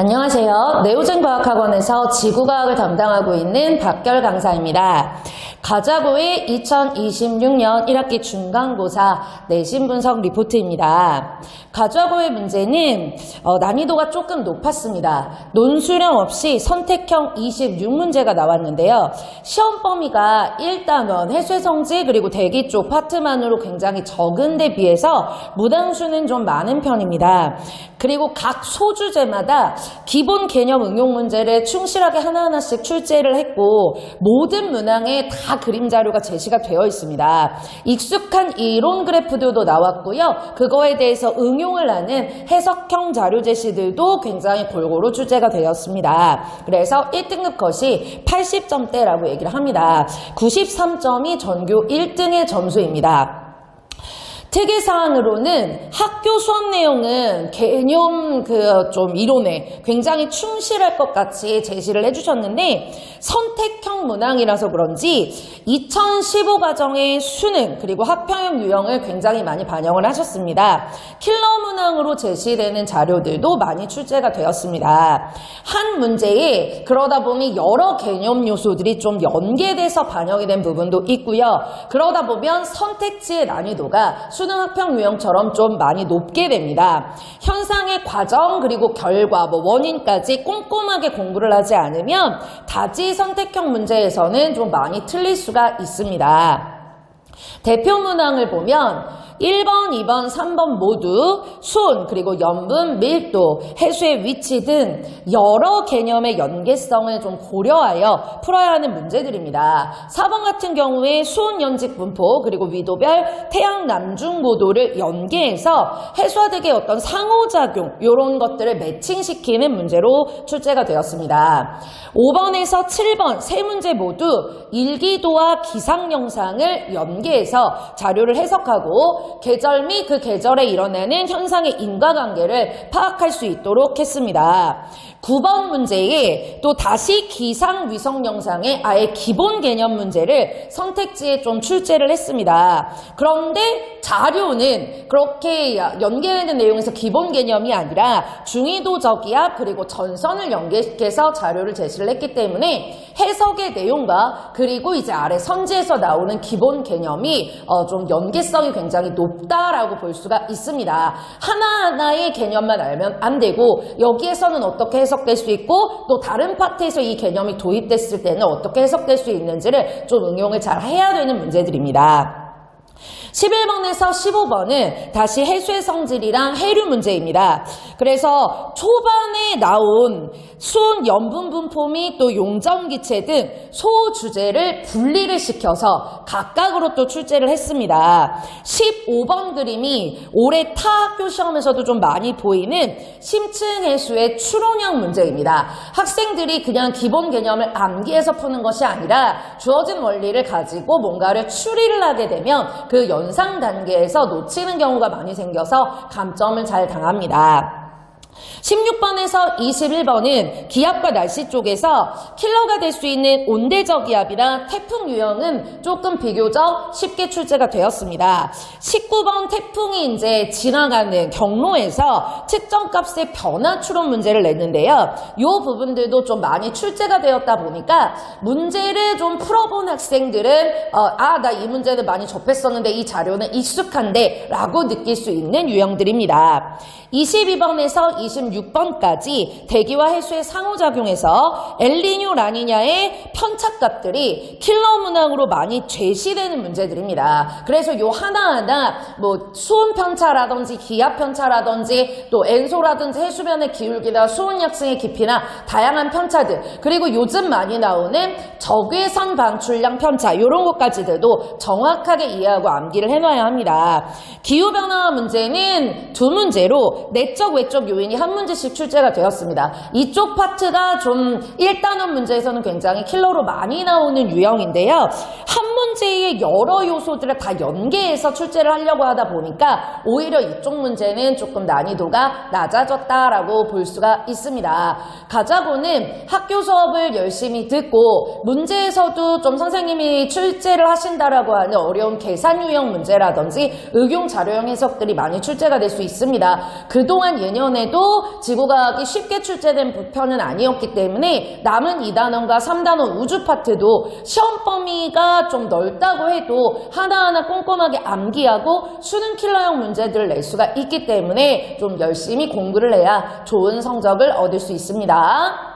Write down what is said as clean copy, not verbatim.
안녕하세요. 네오젠과학학원에서 지구과학을 담당하고 있는 박결 강사입니다. 가자고의 2026년 1학기 중간고사 내신 분석 리포트입니다. 가자고의 문제는 난이도가 조금 높았습니다. 논술형 없이 선택형 26문제가 나왔는데요. 시험 범위가 1단원, 해수성지 그리고 대기 쪽 파트만으로 굉장히 적은 데 비해서 무당수는 좀 많은 편입니다. 그리고 각 소주제마다 기본 개념 응용 문제를 충실하게 하나하나씩 출제를 했고 모든 문항에 다 그림 자료가 제시가 되어 있습니다. 익숙한 이론 그래프들도 나왔고요. 그거에 대해서 응용을 하는 해석형 자료 제시들도 굉장히 골고루 출제가 되었습니다. 그래서 1등급 컷이 80점대라고 얘기를 합니다. 93점이 전교 1등의 점수입니다. 특이사항으로는 학교 수업 내용은 개념 좀 이론에 굉장히 충실할 것 같이 제시를 해주셨는데 선택형 문항이라서 그런지 2015 과정의 수능 그리고 학평형 유형을 굉장히 많이 반영을 하셨습니다. 킬러 문항으로 제시되는 자료들도 많이 출제가 되었습니다. 한 문제에 그러다 보니 여러 개념 요소들이 좀 연계돼서 반영이 된 부분도 있고요. 그러다 보면 선택지의 난이도가 수능 학평 유형처럼 좀 많이 높게 됩니다. 현상의 과정 그리고 결과 원인까지 꼼꼼하게 공부를 하지 않으면 다지 선택형 문제에서는 좀 많이 틀릴 수가 있습니다. 대표 문항을 보면 1번, 2번, 3번 모두 수온, 그리고 염분, 밀도, 해수의 위치 등 여러 개념의 연계성을 좀 고려하여 풀어야 하는 문제들입니다. 4번 같은 경우에 수온 연직 분포, 그리고 위도별 태양 남중 고도를 연계해서 해수화득의 어떤 상호작용 이런 것들을 매칭시키는 문제로 출제가 되었습니다. 5번에서 7번 세 문제 모두 일기도와 기상 영상을 연계해서 자료를 해석하고 계절 및 그 계절에 일어나는 현상의 인과관계를 파악할 수 있도록 했습니다. 9번 문제에 또 다시 기상 위성 영상의 아예 기본 개념 문제를 선택지에 좀 출제를 했습니다. 그런데 자료는 그렇게 연계되는 내용에서 기본 개념이 아니라 중위도 저기압 그리고 전선을 연계해서 자료를 제시를 했기 때문에 해석의 내용과 그리고 이제 아래 선지에서 나오는 기본 개념이 좀 연계성이 굉장히 높다라고 볼 수가 있습니다. 하나하나의 개념만 알면 안 되고 여기에서는 어떻게 해석될 수 있고 또 다른 파트에서 이 개념이 도입됐을 때는 어떻게 해석될 수 있는지를 좀 응용을 잘 해야 되는 문제들입니다. 11번에서 15번은 다시 해수의 성질이랑 해류 문제입니다. 그래서 초반에 나온 수온, 염분 분포 및 또 용점기체 등 소주제를 분리를 시켜서 각각으로 또 출제를 했습니다. 15번 그림이 올해 타 학교 시험에서도 좀 많이 보이는 심층 해수의 추론형 문제입니다. 학생들이 그냥 기본 개념을 암기해서 푸는 것이 아니라 주어진 원리를 가지고 뭔가를 추리를 하게 되면 그 연상 단계에서 놓치는 경우가 많이 생겨서 감점을 잘 당합니다. 16번에서 21번은 기압과 날씨 쪽에서 킬러가 될 수 있는 온대저기압이나 태풍 유형은 조금 비교적 쉽게 출제가 되었습니다. 19번 태풍이 이제 지나가는 경로에서 측정값의 변화 추론 문제를 냈는데요. 이 부분들도 좀 많이 출제가 되었다 보니까 문제를 좀 풀어본 학생들은 나 이 문제는 많이 접했었는데 이 자료는 익숙한데 라고 느낄 수 있는 유형들입니다. 22번에서 26번까지 대기와 해수의 상호작용에서 엘니뇨 라니냐의 편차값들이 킬러 문항으로 많이 제시되는 문제들입니다. 그래서 요 하나하나 수온 편차라든지 기압 편차라든지 또 엔소라든지 해수면의 기울기나 수온 약승의 깊이나 다양한 편차들 그리고 요즘 많이 나오는 적외선 방출량 편차 이런 것까지들도 정확하게 이해하고 암기를 해놔야 합니다. 기후변화 문제는 두 문제로 내적 외적 요인이 한 문제씩 출제가 되었습니다. 이쪽 파트가 좀 1단원 문제에서는 굉장히 킬러로 많이 나오는 유형인데요. 한 문제의 여러 요소들을 다 연계해서 출제를 하려고 하다 보니까 오히려 이쪽 문제는 조금 난이도가 낮아졌다라고 볼 수가 있습니다. 가자고는 학교 수업을 열심히 듣고 문제에서도 좀 선생님이 출제를 하신다라고 하는 어려운 계산 유형 문제라든지 응용 자료형 해석들이 많이 출제가 될 수 있습니다. 그동안 예년에도 지구과학이 쉽게 출제된 편은 아니었기 때문에 남은 2단원과 3단원 우주 파트도 시험 범위가 좀 넓다고 해도 하나하나 꼼꼼하게 암기하고 수능 킬러형 문제들을 낼 수가 있기 때문에 좀 열심히 공부를 해야 좋은 성적을 얻을 수 있습니다.